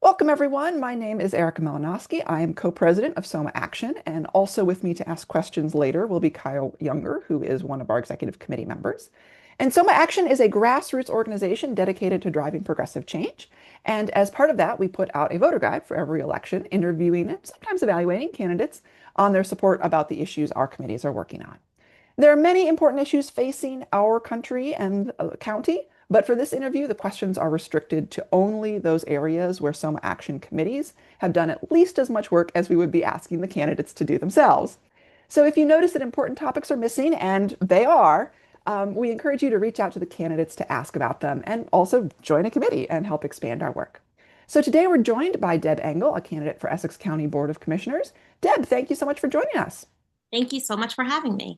Welcome, everyone. My name is Erica Malinowski. I am co-president of Soma Action, and also with me to ask questions later will be Kyle Younger, who is one of our executive committee members. And Soma Action is a grassroots organization dedicated to driving progressive change. And as part of that, we put out a voter guide for every election, interviewing and sometimes evaluating candidates on their support about the issues our committees are working on. There are many important issues facing our country and county, but for this interview, the questions are restricted to only those areas where Soma Action committees have done at least as much work as we would be asking the candidates to do themselves. So if you notice that important topics are missing, and they are, we encourage you to reach out to the candidates to ask about them and also join a committee and help expand our work. So today we're joined by Deb Engel, a candidate for Essex County Board of Commissioners. Deb, thank you so much for joining us. Thank you so much for having me.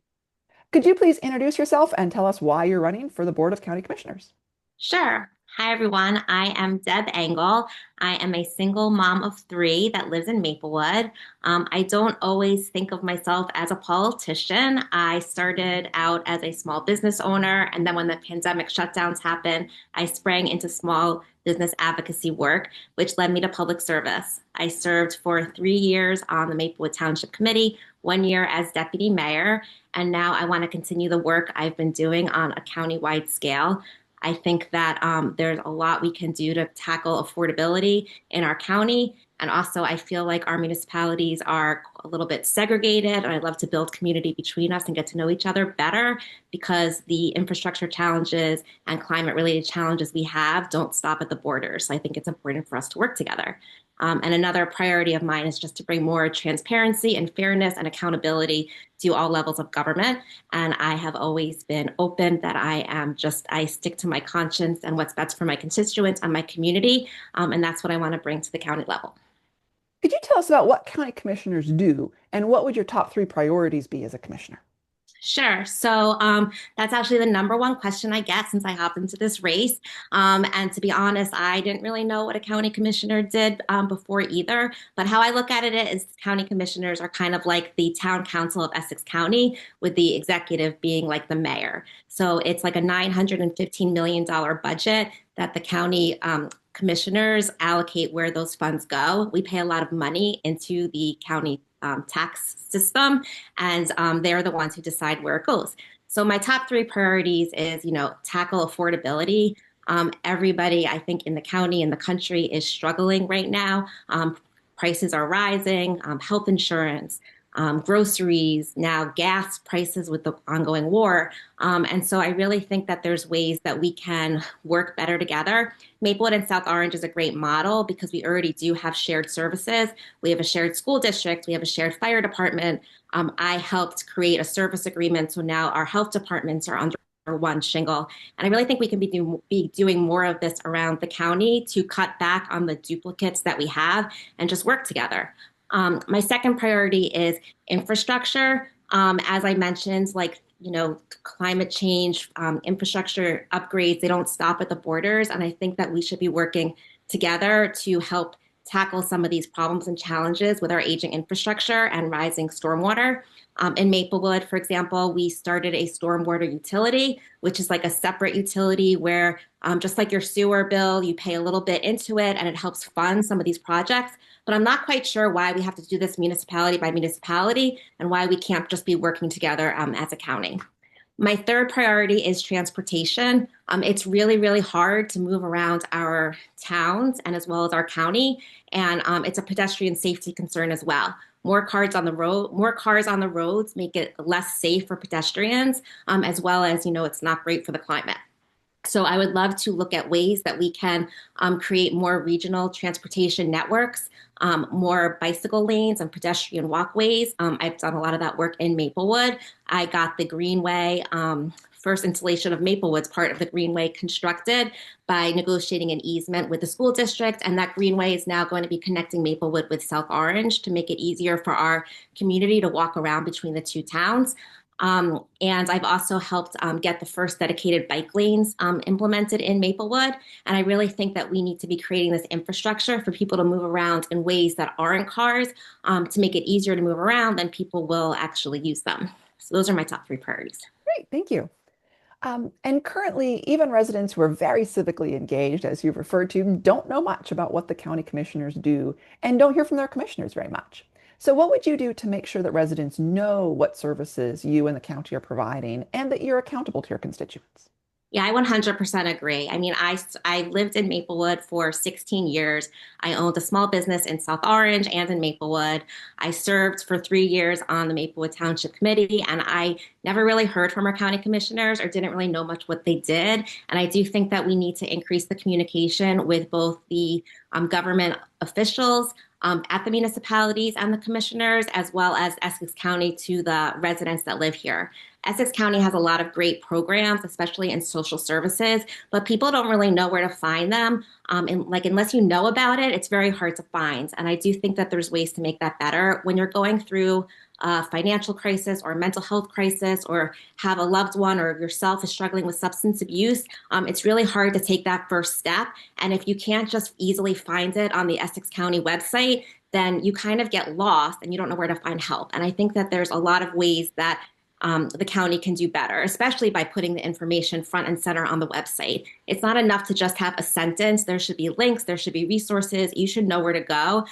Could you please introduce yourself and tell us why you're running for the Board of County Commissioners? Sure. Hi, everyone. I am Deb Engel. I am a single mom of three that lives in Maplewood. I don't always think of myself as a politician. I started out as a small business owner, and then when the pandemic shutdowns happened, I sprang into small business advocacy work, which led me to public service. I served for 3 years on the Maplewood Township Committee, 1 year as deputy mayor, and now I want to continue the work I've been doing on a countywide scale. I think that there's a lot we can do to tackle affordability in our county. And also, I feel like our municipalities are a little bit segregated, and I'd love to build community between us and get to know each other better because the infrastructure challenges and climate related challenges we have don't stop at the borders. So I think it's important for us to work together. And another priority of mine is just to bring more transparency and fairness and accountability to all levels of government. And I have always been open that I stick to my conscience and what's best for my constituents and my community. And that's what I want to bring to the county level. Could you tell us about what county commissioners do and what would your top three priorities be as a commissioner? Sure. So that's actually the number one question I get since I hopped into this race. And to be honest, I didn't really know what a county commissioner did before either. But how I look at it is county commissioners are kind of like the town council of Essex County, with the executive being like the mayor. So it's like a $915 million budget that the county commissioners allocate where those funds go. We pay a lot of money into the county tax system, and they're the ones who decide where it goes. So my top three priorities is, tackle affordability. Everybody, I think, in the county and the country is struggling right now. Prices are rising, health insurance, groceries, now gas prices with the ongoing war. And so I really think that there's ways that we can work better together. Maplewood and South Orange is a great model because we already do have shared services. We have a shared school district. We have a shared fire department. I helped create a service agreement. So now our health departments are under one shingle. And I really think we can be doing more of this around the county to cut back on the duplicates that we have and just work together. My second priority is infrastructure. As I mentioned, climate change, infrastructure upgrades, they don't stop at the borders. And I think that we should be working together to help tackle some of these problems and challenges with our aging infrastructure and rising stormwater. In Maplewood, for example, we started a stormwater utility, which is like a separate utility where just like your sewer bill, you pay a little bit into it and it helps fund some of these projects. But I'm not quite sure why we have to do this municipality by municipality and why we can't just be working together as a county. My third priority is transportation. It's really, really hard to move around our towns and as well as our county. And it's a pedestrian safety concern as well. More cars on the roads make it less safe for pedestrians, as well as, it's not great for the climate. So I would love to look at ways that we can create more regional transportation networks, more bicycle lanes and pedestrian walkways. I've done a lot of that work in Maplewood. I got the Greenway, first installation of Maplewood's part of the Greenway constructed by negotiating an easement with the school district. And that Greenway is now going to be connecting Maplewood with South Orange to make it easier for our community to walk around between the two towns. And I've also helped get the first dedicated bike lanes implemented in Maplewood. And I really think that we need to be creating this infrastructure for people to move around in ways that aren't cars to make it easier to move around, then people will actually use them. So those are my top three priorities. Great, thank you. And currently, even residents who are very civically engaged, as you've referred to, don't know much about what the county commissioners do and don't hear from their commissioners very much. So, what would you do to make sure that residents know what services you and the county are providing and that you're accountable to your constituents? Yeah, I 100% agree. I mean, I lived in Maplewood for 16 years. I owned a small business in South Orange and in Maplewood. I served for 3 years on the Maplewood Township Committee, and I never really heard from our county commissioners or didn't really know much what they did. And I do think that we need to increase the communication with both the government officials at the municipalities and the commissioners, as well as Essex County to the residents that live here. Essex County has a lot of great programs, especially in social services, but people don't really know where to find them. And like, unless you know about it, it's very hard to find. And I do think that there's ways to make that better. When you're going through a financial crisis or a mental health crisis, or have a loved one or yourself is struggling with substance abuse, it's really hard to take that first step. And if you can't just easily find it on the Essex County website, then you kind of get lost and you don't know where to find help. And I think that there's a lot of ways that the county can do better, especially by putting the information front and center on the website. It's not enough to just have a sentence. There should be links, there should be resources. You should know where to go.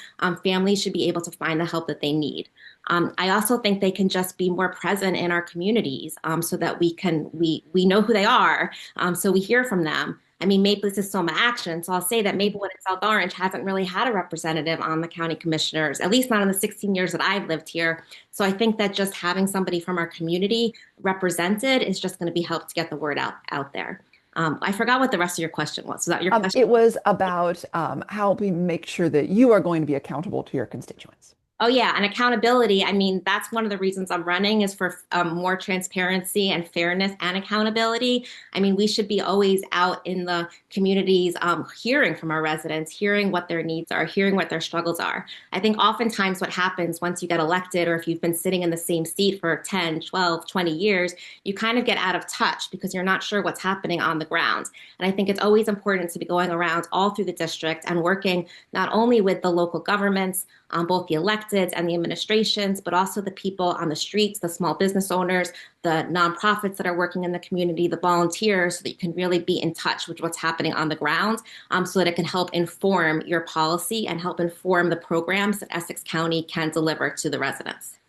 Families should be able to find the help that they need. I also think they can just be more present in our communities, so that we know who they are, so we hear from them. I mean, This is Soma Action, so I'll say that Maplewood and South Orange hasn't really had a representative on the county commissioners, at least not in the 16 years that I've lived here. So I think that just having somebody from our community represented is just going to be helped to get the word out there. I forgot what the rest of your question was. Was that your question? It was about how we make sure that you are going to be accountable to your constituents. Oh yeah, and accountability. I mean, that's one of the reasons I'm running is for more transparency and fairness and accountability. I mean, we should be always out in the communities, hearing from our residents, hearing what their needs are, hearing what their struggles are. I think oftentimes what happens once you get elected, or if you've been sitting in the same seat for 10, 12, 20 years, you kind of get out of touch because you're not sure what's happening on the ground. And I think it's always important to be going around all through the district and working not only with the local governments, both the electeds and the administrations, but also the people on the streets, the small business owners, the nonprofits that are working in the community, the volunteers, so that you can really be in touch with what's happening on the ground, so that it can help inform your policy and help inform the programs that Essex County can deliver to the residents.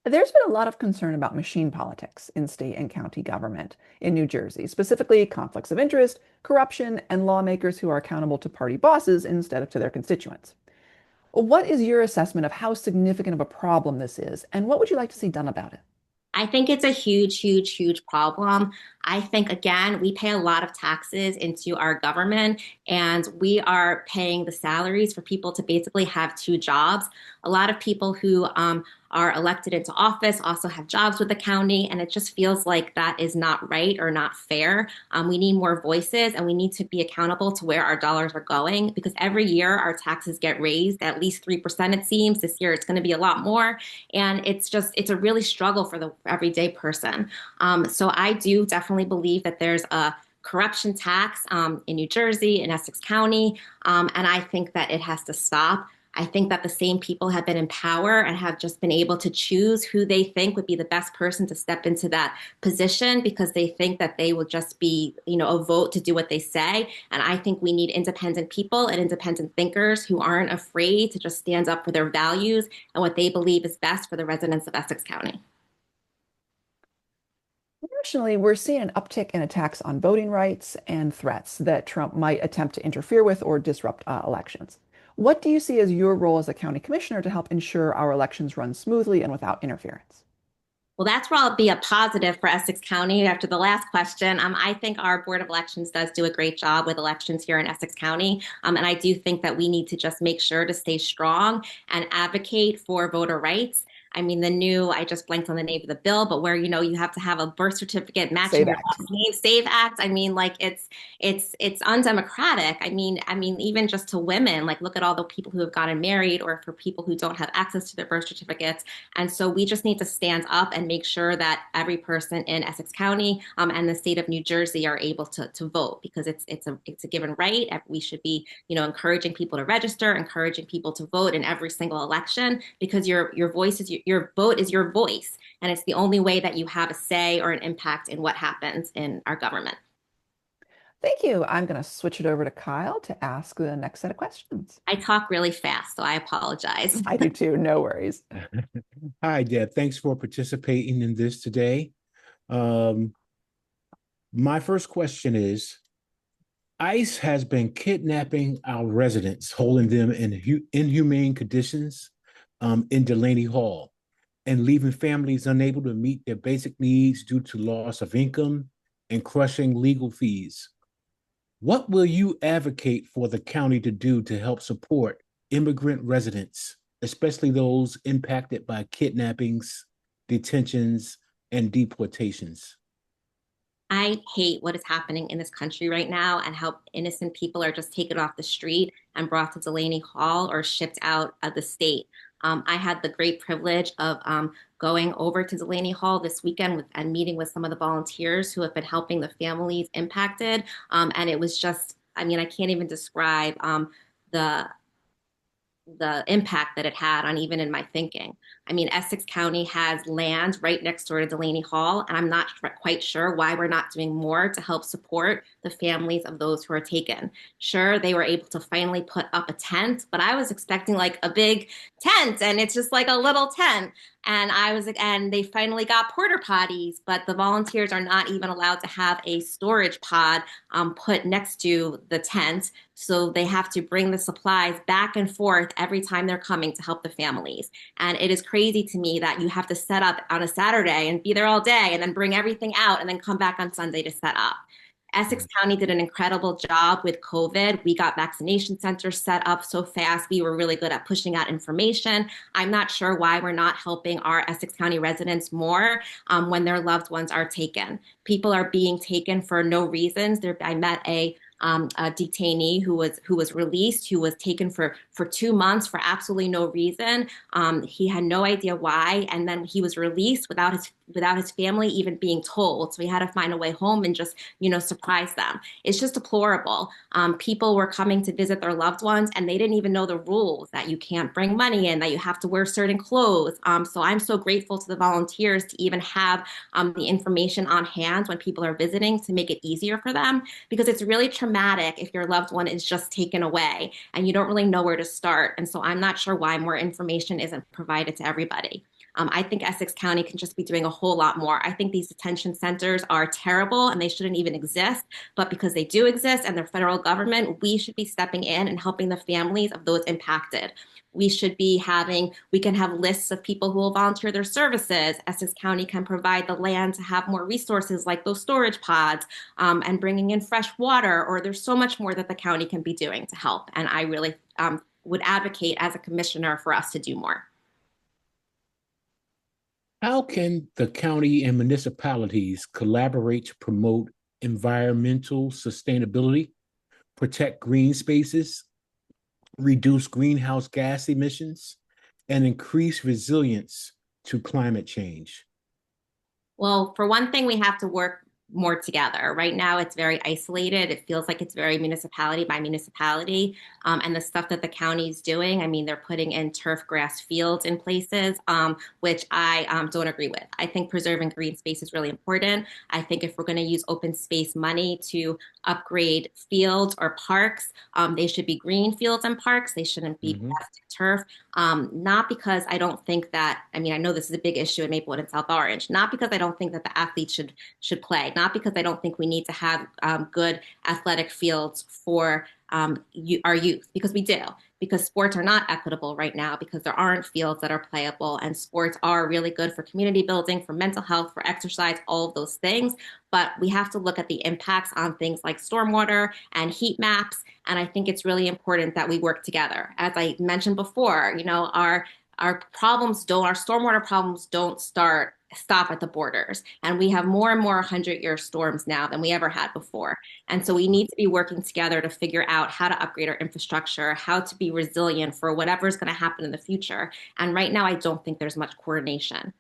There's been a lot of concern about machine politics in state and county government in New Jersey, specifically conflicts of interest, corruption, and lawmakers who are accountable to party bosses instead of to their constituents. What is your assessment of how significant of a problem this is, and what would you like to see done about it? I think it's a huge, huge, huge problem. I think, again, we pay a lot of taxes into our government, and we are paying the salaries for people to basically have two jobs. A lot of people who are elected into office also have jobs with the county, and it just feels like that is not right or not fair. We need more voices, and we need to be accountable to where our dollars are going, because every year our taxes get raised at least 3%, it seems. This year it's going to be a lot more. And it's a really struggle for the everyday person. So I do definitely believe that there's a corruption tax in New Jersey, in Essex County, and I think that it has to stop. I think that the same people have been in power and have just been able to choose who they think would be the best person to step into that position, because they think that they will just be, a vote to do what they say. And I think we need independent people and independent thinkers who aren't afraid to just stand up for their values and what they believe is best for the residents of Essex County. Nationally, we're seeing an uptick in attacks on voting rights and threats that Trump might attempt to interfere with or disrupt elections. What do you see as your role as a county commissioner to help ensure our elections run smoothly and without interference? Well, that's where I'll be a positive for Essex County after the last question. I think our Board of Elections does do a great job with elections here in Essex County. And I do think that we need to just make sure to stay strong and advocate for voter rights. I mean, I just blanked on the name of the bill, but where, you have to have a birth certificate matching Save your Act. last name, Save Act. I mean, like it's undemocratic. I mean, even just to women, like look at all the people who have gotten married, or for people who don't have access to their birth certificates. And so we just need to stand up and make sure that every person in Essex County and the state of New Jersey are able to vote, because it's a given right. We should be, encouraging people to register, encouraging people to vote in every single election, because your vote is your voice. And it's the only way that you have a say or an impact in what happens in our government. Thank you. I'm going to switch it over to Kyle to ask the next set of questions. I talk really fast, so I apologize. I do too. No worries. Hi, Deb. Thanks for participating in this today. Um, my first question is ICE has been kidnapping our residents, holding them in inhumane conditions in Delaney Hall, and leaving families unable to meet their basic needs due to loss of income and crushing legal fees. What will you advocate for the county to do to help support immigrant residents, especially those impacted by kidnappings, detentions, and deportations? I hate what is happening in this country right now and how innocent people are just taken off the street and brought to Delaney Hall or shipped out of the state. I had the great privilege of going over to Delaney Hall this weekend and meeting with some of the volunteers who have been helping the families impacted. And it was just, I mean, I can't even describe the the impact that it had on even in my thinking. I mean, Essex County has land right next door to Delaney Hall, and I'm not quite sure why we're not doing more to help support the families of those who are taken. Sure, they were able to finally put up a tent, but I was expecting like a big tent, and it's just like a little tent. And they finally got porta potties, but the volunteers are not even allowed to have a storage pod put next to the tent. So they have to bring the supplies back and forth every time they're coming to help the families. And it is crazy to me that you have to set up on a Saturday and be there all day and then bring everything out and then come back on Sunday to set up. Essex County did an incredible job with COVID. We got vaccination centers set up so fast. We were really good at pushing out information. I'm not sure why we're not helping our Essex County residents more when their loved ones are taken. People are being taken for no reasons. I met a detainee who was released, who was taken for 2 months for absolutely no reason. He had no idea why, and then he was released without his family even being told. So he had to find a way home and just surprise them. It's just deplorable. People were coming to visit their loved ones, and they didn't even know the rules that you can't bring money in, that you have to wear certain clothes. So I'm so grateful to the volunteers to even have the information on hand when people are visiting to make it easier for them, because it's really traumatic if your loved one is just taken away and you don't really know where to start. And so I'm not sure why more information isn't provided to everybody. I think Essex County can just be doing a whole lot more. I think these detention centers are terrible and they shouldn't even exist. But because they do exist and they're federal government, we should be stepping in and helping the families of those impacted. We can have lists of people who will volunteer their services. Essex County can provide the land to have more resources like those storage pods and bringing in fresh water, or there's so much more that the county can be doing to help. And I really would advocate as a commissioner for us to do more. How can the county and municipalities collaborate to promote environmental sustainability, protect green spaces, reduce greenhouse gas emissions, and increase resilience to climate change? Well, for one thing, we have to work more together. Right now, it's very isolated. It feels like it's very municipality by municipality. And the stuff that the county is doing, I mean, they're putting in turf grass fields in places, which I don't agree with. I think preserving green space is really important. I think if we're going to use open space money to upgrade fields or parks, they should be green fields and parks. They shouldn't be Mm-hmm. plastic turf. Not because I don't think that, I mean, I know this is a big issue in Maplewood and South Orange, not because I don't think that the athletes should play, not because I don't think we need to have good athletic fields for our youth, because we do, because sports are not equitable right now, because there aren't fields that are playable, and sports are really good for community building, for mental health, for exercise, all of those things. But we have to look at the impacts on things like stormwater and heat maps. And I think it's really important that we work together. As I mentioned before, our stormwater problems don't stop at the borders. And we have more and more 100-year storms now than we ever had before. And so we need to be working together to figure out how to upgrade our infrastructure, how to be resilient for whatever's going to happen in the future. And right now, I don't think there's much coordination.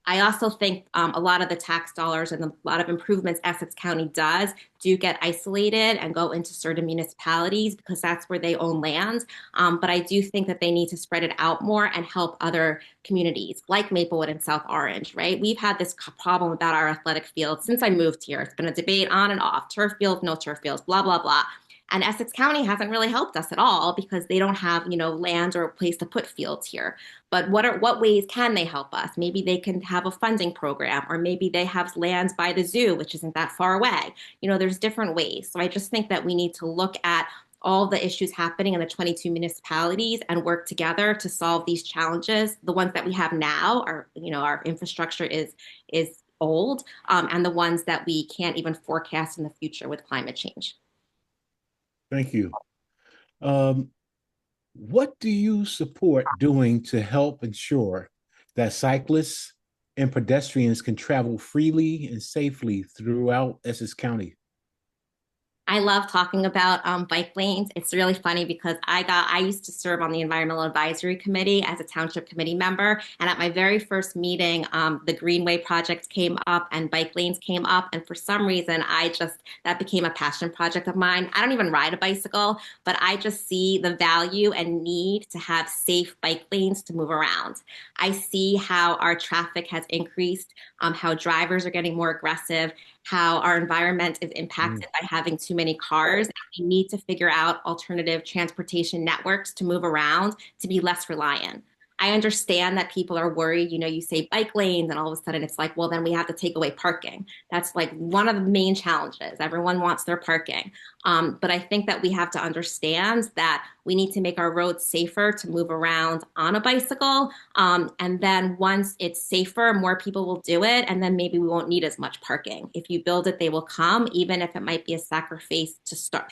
I also think a lot of the tax dollars and a lot of improvements Essex County does do get isolated and go into certain municipalities because that's where they own land. But I do think that they need to spread it out more and help other communities like Maplewood and South Orange, right? We've had this problem about our athletic fields since I moved here. It's been a debate on and off, turf fields, no turf fields, blah, blah, blah. And Essex County hasn't really helped us at all because they don't have, land or a place to put fields here. But what ways can they help us? Maybe they can have a funding program, or maybe they have lands by the zoo, which isn't that far away. There's different ways. So I just think that we need to look at all the issues happening in the 22 municipalities and work together to solve these challenges. The ones that we have now are, our infrastructure is old, and the ones that we can't even forecast in the future with climate change. Thank you. Um, what do you support doing to help ensure that cyclists and pedestrians can travel freely and safely throughout Essex County? I love talking about bike lanes. It's really funny because I used to serve on the Environmental Advisory Committee as a township committee member. And at my very first meeting, the Greenway project came up and bike lanes came up. And for some reason, that became a passion project of mine. I don't even ride a bicycle, but I just see the value and need to have safe bike lanes to move around. I see how our traffic has increased, how drivers are getting more aggressive, how our environment is impacted by having too many cars. We need to figure out alternative transportation networks to move around to be less reliant. I understand that people are worried, you say bike lanes and all of a sudden it's like, well, then we have to take away parking. That's like one of the main challenges. Everyone wants their parking. But I think that we have to understand that we need to make our roads safer to move around on a bicycle. And then once it's safer, more people will do it. And then maybe we won't need as much parking. If you build it, they will come, even if it might be a sacrifice to start.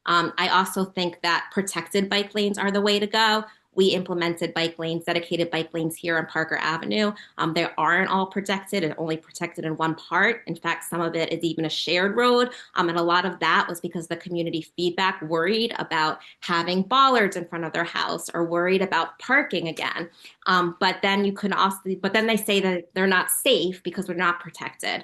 I also think that protected bike lanes are the way to go. We implemented bike lanes, dedicated bike lanes here on Parker Avenue. They aren't all protected and only protected in one part. In fact, some of it is even a shared road. And a lot of that was because the community feedback worried about having bollards in front of their house or worried about parking again. But then they say that they're not safe because they're not protected.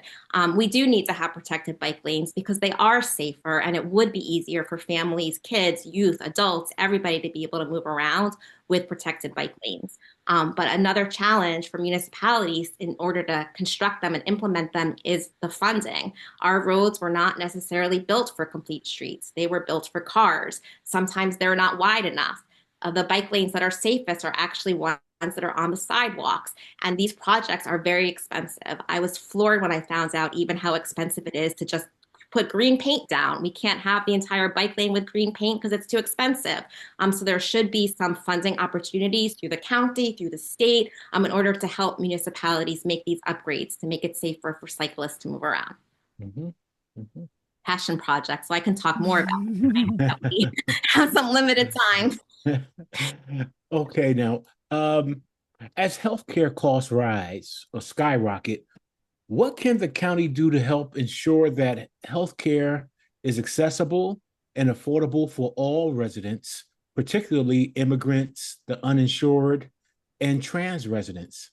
We do need to have protected bike lanes because they are safer and it would be easier for families, kids, youth, adults, everybody to be able to move around with protected bike lanes. But another challenge for municipalities in order to construct them and implement them is the funding. Our roads were not necessarily built for complete streets. They were built for cars. Sometimes they're not wide enough. The bike lanes that are safest are actually ones that are on the sidewalks. And these projects are very expensive. I was floored when I found out even how expensive it is to just put green paint down. We can't have the entire bike lane with green paint because it's too expensive. So there should be some funding opportunities through the county, through the state, in order to help municipalities make these upgrades to make it safer for cyclists to move around. Mm-hmm. Mm-hmm. Passion project, so I can talk more about it. We have some limited time. Okay, now, as healthcare costs rise or skyrocket, what can the county do to help ensure that healthcare is accessible and affordable for all residents, particularly immigrants, the uninsured, and trans residents?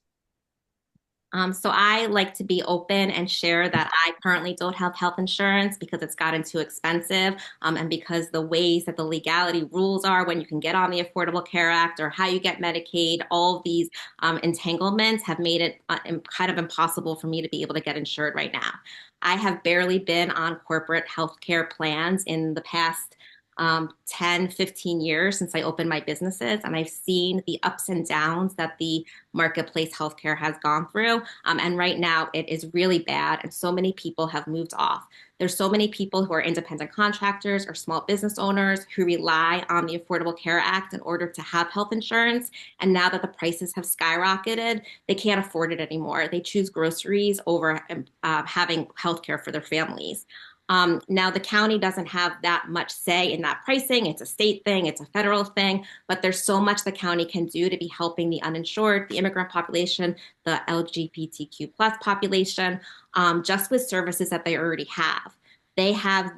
So I like to be open and share that I currently don't have health insurance because it's gotten too expensive, and because the ways that the legality rules are when you can get on the Affordable Care Act or how you get Medicaid, all of these entanglements have made it kind of impossible for me to be able to get insured right now. I have barely been on corporate healthcare plans in the past 10, 15 years since I opened my businesses, and I've seen the ups and downs that the marketplace healthcare has gone through. And right now it is really bad, and so many people have moved off. There's so many people who are independent contractors or small business owners who rely on the Affordable Care Act in order to have health insurance. And now that the prices have skyrocketed, they can't afford it anymore. They choose groceries over having health care for their families. Now, the county doesn't have that much say in that pricing. It's a state thing, it's a federal thing, but there's so much the county can do to be helping the uninsured, the immigrant population, the LGBTQ plus population, just with services that they already have. They have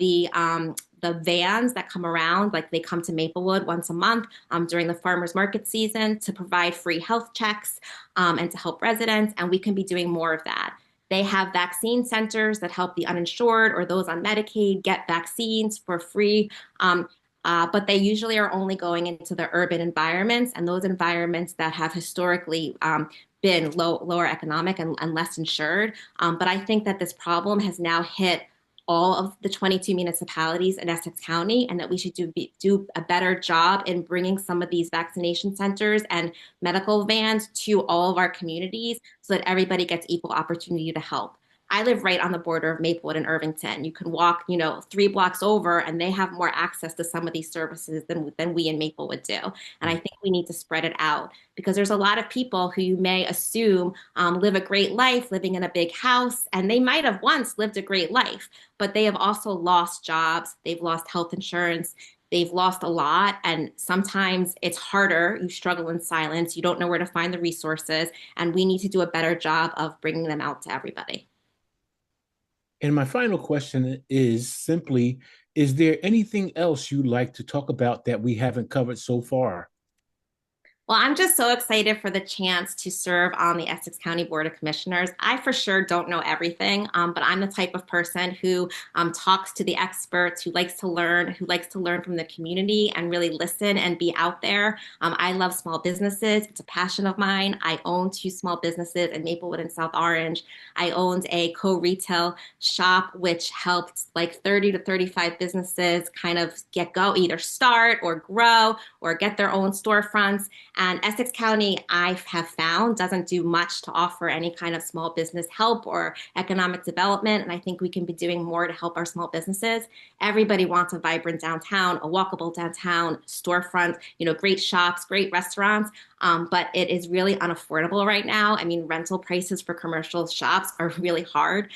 the vans that come around, like they come to Maplewood once a month during the farmers market season to provide free health checks and to help residents. And we can be doing more of that. They have vaccine centers that help the uninsured or those on Medicaid get vaccines for free. But they usually are only going into the urban environments and those environments that have historically been lower economic and less insured. But I think that this problem has now hit all of the 22 municipalities in Essex County, and that we should do a better job in bringing some of these vaccination centers and medical vans to all of our communities so that everybody gets equal opportunity to help. I live right on the border of Maplewood and Irvington. You can walk, 3 blocks over, and they have more access to some of these services than we in Maplewood do. And I think we need to spread it out because there's a lot of people who you may assume live a great life living in a big house, and they might have once lived a great life, but they have also lost jobs, they've lost health insurance, they've lost a lot, and sometimes it's harder. You struggle in silence, you don't know where to find the resources, and we need to do a better job of bringing them out to everybody. And my final question is simply, is there anything else you'd like to talk about that we haven't covered so far? Well, I'm just so excited for the chance to serve on the Essex County Board of Commissioners. I for sure don't know everything, but I'm the type of person who talks to the experts, who likes to learn from the community and really listen and be out there. I love small businesses. It's a passion of mine. I own 2 small businesses in Maplewood and South Orange. I owned a co-retail shop, which helped like 30 to 35 businesses kind of either start or grow or get their own storefronts. And Essex County, I have found, doesn't do much to offer any kind of small business help or economic development. And I think we can be doing more to help our small businesses. Everybody wants a vibrant downtown, a walkable downtown, storefront, great shops, great restaurants. But it is really unaffordable right now. I mean, rental prices for commercial shops are really hard.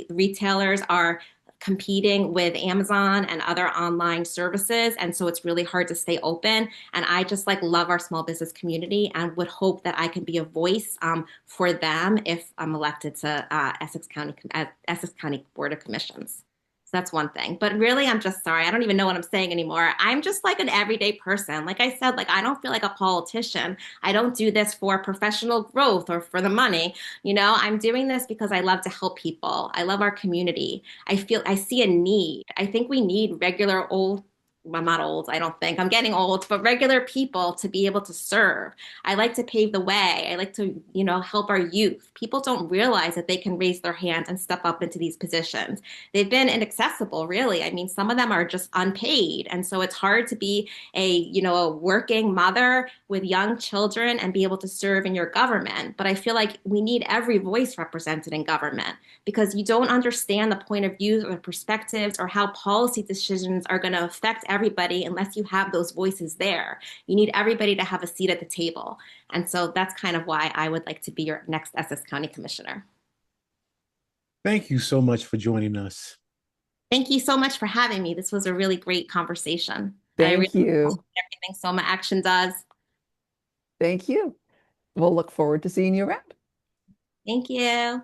Retailers are competing with Amazon and other online services. And so it's really hard to stay open. And I just love our small business community and would hope that I can be a voice for them if I'm elected to Essex County Board of Commissions. So that's one thing. But really, I'm just sorry. I don't even know what I'm saying anymore. I'm just like an everyday person. Like I said, I don't feel like a politician. I don't do this for professional growth or for the money. I'm doing this because I love to help people. I love our community. I see a need. I think we need regular old, I'm not old, I don't think. I'm getting old, but regular people to be able to serve. I like to pave the way. I like to, help our youth. People don't realize that they can raise their hand and step up into these positions. They've been inaccessible, really. I mean, some of them are just unpaid. And so it's hard to be a working mother with young children and be able to serve in your government. But I feel like we need every voice represented in government because you don't understand the point of views or the perspectives or how policy decisions are going to affect everybody unless you have those voices there. You need everybody to have a seat at the table. And so that's kind of why I would like to be your next Essex County Commissioner. Thank you so much for joining us. Thank you so much for having me. This was a really great conversation. I really Thank you. appreciate everything Soma Action does. Thank you. We'll look forward to seeing you around. Thank you.